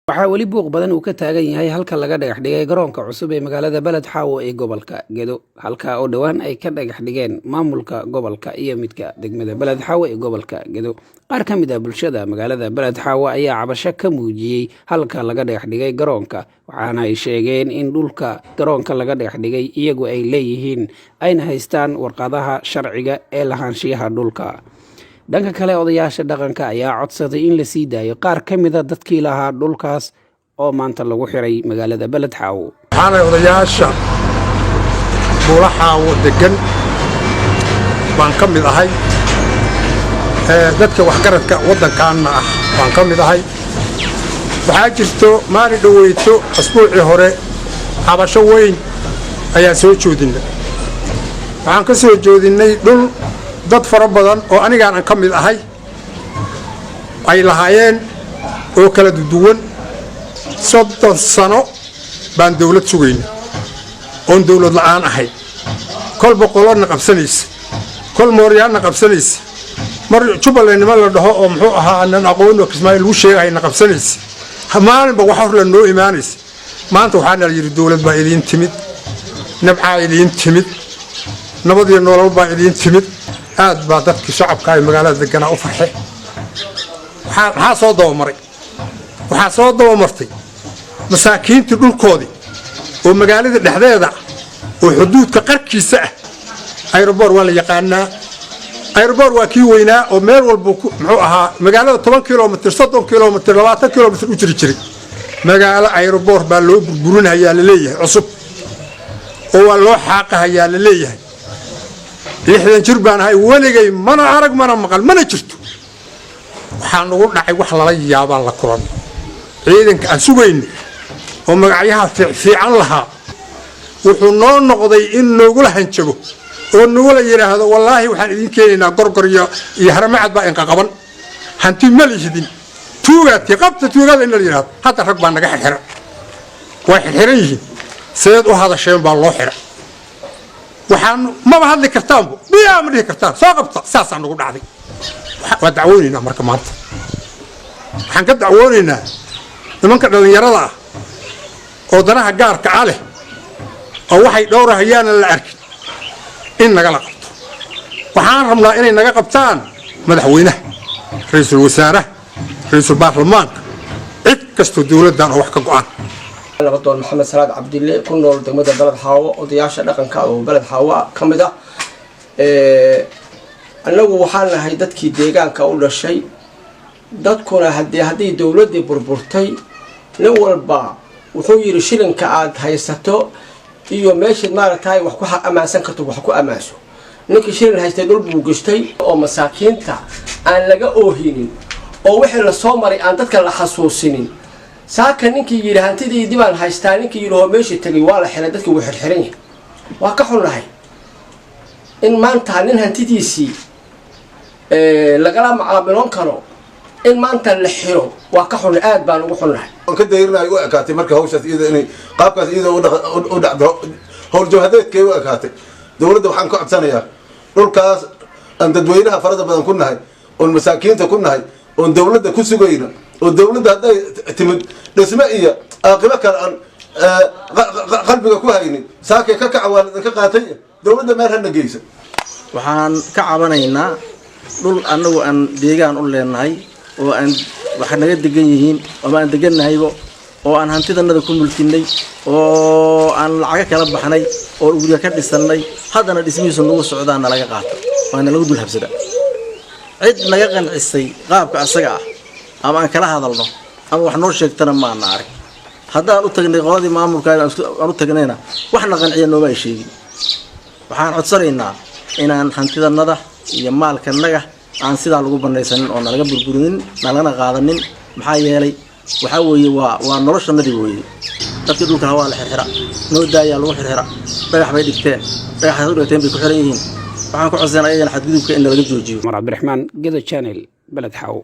waxaa weli buuq badan uu ka taagan yahay halka laga dhagax dhigay garoonka cusub ee magaalada Balad Xaawo ee gobolka Gedo, halka oo dhawaan ay ka dhagax dhigeen maamulka gobolka iyo midka degmada Balad Xaawo ee gobolka Gedo. Qaar ka mid ah bulshada magaalada Balad Xaawo ayaa cabasho ka muujiyay halka laga dhagax dhigay garoonka, waxaana ay sheegeen in dhulka garoonka laga dhagax dhigay iyagu ay leeyihiin ayna haystaan warqadaha sharciga ee lahaanshiyaha dhulka. dhanka kale odayaasha dhaqanka ayaa codsaday in la sii daayo qaar ka mid ah dadkii lahaa dhulkaas oo maanta lagu xiray magaalada Balad Xaawo. waxaana odayaasha Buula Xaawo degan baan ka mid ahay dadka waxgaradka wadankaana ah baan ka mid ahay. waxaa jirto maalin dhaweyto asbuucii hore cabasho weyn ayaa soo joodinay. waxaan ka soo joodinay dhul dad fara badan oo anigaan aan ka mid ahay ay lahaayeen oo kala duwan 30 sano baan dawlad sugayna oo dawlad la'aan ahay. kol boqolna qabsanaysa, kol mooryaana qabsanaysa, mar Jubaland ma la dhaho oo muxuu ahaa aan aqoon oo Kismaaciil uu sheegayna qabsanaysa. hamaalinba waxa hor la noo iimaanaysa. maanta waxaan la yiri dawlad baa idin timid, nabca idin timid, nabad iyo nolol baa idin timid. aad baa dadkii shacabka ay magaalada deganaa u farxay. waxaa soo dabamartay masaakiintii dhulkoodii oo magaalada dhexdeeda oo xuduudka qarkiisa ah. aeroboor waa la yaqaanaa, aeroboor waa kii weynaa oo meel walba muxuu ahaa magaalada 10 kilomitir 30 kilomitir 20 kilomitir u jiray. magaalo aeroboor baa loo burburinayaa la leeyahay cusub oo waa loo xaaqayaa la leeyahay. 60 jir baan ahay waligay mana arag mana maqal mana jirto. waxaan ugu dhacay wax lala yaabaan la kulan ciidanka aan sugayn oo magacyaha fiican lahaa wuxuu noo noqday in noogula hanjabo oo noogula yiraahdo wallaahi waxaan idin keenaynaa gorgor iyo haramacad baa in qaban hanti ma lihidin tuugaadkii qabta tuugada in la yiraahdo hadda rag baa naga xirxiran way xirxiran yihiin seed u hadasheen baa loo xiray. waxaan ma hadli kartaanbo biyaa ma dhihi kartaan soo qabta saasaan ugu dhacday. waa dacwoonaynaa marka maanta waxaan ka dacwoonaynaa nimanka dhalinyarada ah oo danaha gaarka ah leh oo waxay dhowrahayaan la arkin in nagala qabto. waxaan rabnaa inay naga qabtaan madaxweynaha, ra'iisul wasaaraha, ra'iisul baarlamaanka, cid kastoo dawladdan oo wax ka go'an. نبضون محمد سلاد عبد الله كنا دقمة بلد حاوة ودياش دقن كأو بلد حاوة كمدة أنه وحالنا هيدت كي ديجان كأول الشيء دت كنا هدي دولة دي بربرتي نول با وحوي رشلن كعاد هيستو إيو ماشي مارة هاي وحكو حق أماسن كتو وحكو أماسو نك شلن هيستدول بوجشتي أو مساكين تا أن لقى أوهينين أو وحنا الصومري أن تذكر حسوسين ساكن ninkii yiri hantidii dibaan haystaa ninkii yiri oo meeshii tagay waa la xiray dadkii wuu xirxiran yahay. waa ka xunahay in maanta nin hantidiisii lagala macaamiloon karo in maanta la xiro waa ka xun aad baan ugu xunahay. ka deyrnaa u akaatay marka hawshaas iyada inay qaabkaas iyada u dhacdo howljahadeedkay u akaatay. dawladda waxaan ka codsanayaa dhulkaas aan dadweynaha farada badan ku nahay oo masaakiinta ku nahay oo dawladda ku sugayna oo dawladda haday timid dhisme iyo aaqiba kale aan qalbiga ku haynin saakay ka kacwaalada ka qaatay dawladda meel hana geysan. waxaan ka cabanaynaa dhul anagu aan deegaan u leenahay oo aan wax naga degan yihiin oo aan deganahaybo oo aan hantidanada ku mulkinay oo aan lacag kala baxnay oo guriga ka dhisanay haddana dhismihiisu nagu socdaan laga qaato waana lagu dul habsada. cid naga qancisay qaabka asaga ah ama aan kala hadalno ama wax noo sheegtana ma aan arag. haddaan u tagnay qoladii maamulka aan u tagnayna waxna qanciyo nooma sheegin. waxaan codsanaynaa inaan hantidanada iyo maalkanaga aan sidaa lagu banaysanin oo nalaga burburinin nalana qaadanin. maxaa yeelay waxa weeye waa noloshanadii weeye. dadkii dhulka waa la xirxira noo daayaa lagu xirxira dhagax bay dhigteen dhagaxaas u dhigteen bay ku xiran yihiin. waxaan ku codsanayaa in xadgudubka in laga joojiyo. Mar Cabdiraxmaan Gedo Channel Balad Xaawo.